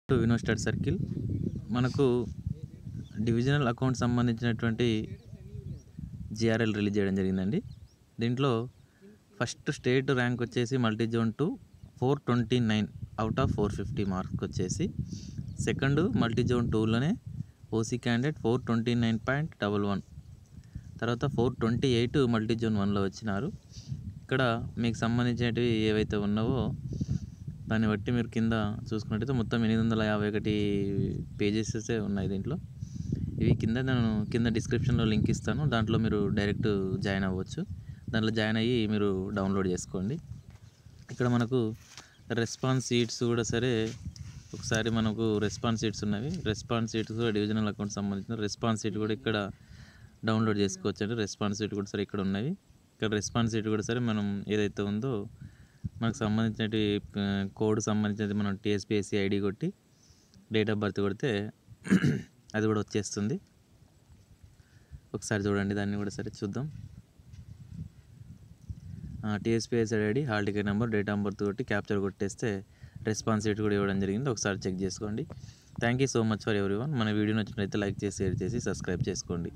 To వినోస్టార్ circle మనకు divisional account సంబంధించినటువంటి జిఆర్ఎల్ రిలీజ్ చేయడం జరిగిందండి. దీంట్లో ఫస్ట్ స్టేట్ ర్యాంక్ వచ్చేసి multi zone 2 429 out of 450 marks వచ్చేసి, సెకండ్ మల్టీ జోన్ 2లోనే ఓసీ క్యాండిడేట్ 429.11, తర్వాత 428 మల్టీ జోన్ 1లో వచ్చినారు. ఇక్కడ మీకు సంబంధించినవి ఏవైతే ఉన్నావో దాన్ని బట్టి మీరు కింద చూసుకున్నట్టయితే మొత్తం 851 పేజెస్ ఉన్నాయి దీంట్లో. ఇవి కింద డిస్క్రిప్షన్లో లింక్ ఇస్తాను, దాంట్లో మీరు డైరెక్ట్ జాయిన్ అవ్వచ్చు. దాంట్లో జాయిన్ అయ్యి మీరు డౌన్లోడ్ చేసుకోండి. ఇక్కడ మనకు రెస్పాన్స్ షీట్స్ కూడా సరే, ఒకసారి మనకు రెస్పాన్స్ షీట్స్ ఉన్నవి. రెస్పాన్స్ షీట్స్ కూడా డివిజనల్ అకౌంట్ సంబంధించిన రెస్పాన్స్ షీట్ కూడా ఇక్కడ డౌన్లోడ్ చేసుకోవచ్చు అండి. రెస్పాన్స్ షీట్ కూడా సరే ఇక్కడ ఉన్నవి. ఇక్కడ రెస్పాన్స్ షీట్ కూడా సరే మనం ఏదైతే ఉందో మనకు సంబంధించినవి కోడ్ సంబంధించినది మనం టీఎస్పీఎస్సీ ఐడి కొట్టి డేట్ ఆఫ్ బర్త్ కొడితే అది కూడా వచ్చేస్తుంది. ఒకసారి చూడండి, దాన్ని కూడా సరే చూద్దాం. TSPSC ID, hall ticket number, date of birth కొట్టి క్యాప్చర్ కొట్టేస్తే రెస్పాన్స్ షీట్ కూడా ఇవ్వడం జరిగింది. ఒకసారి చెక్ చేసుకోండి. Thank you so much for everyone. మన వీడియో నచ్చినట్లయితే లైక్ చేసి, షేర్ చేసి, సబ్స్క్రైబ్ చేసుకోండి.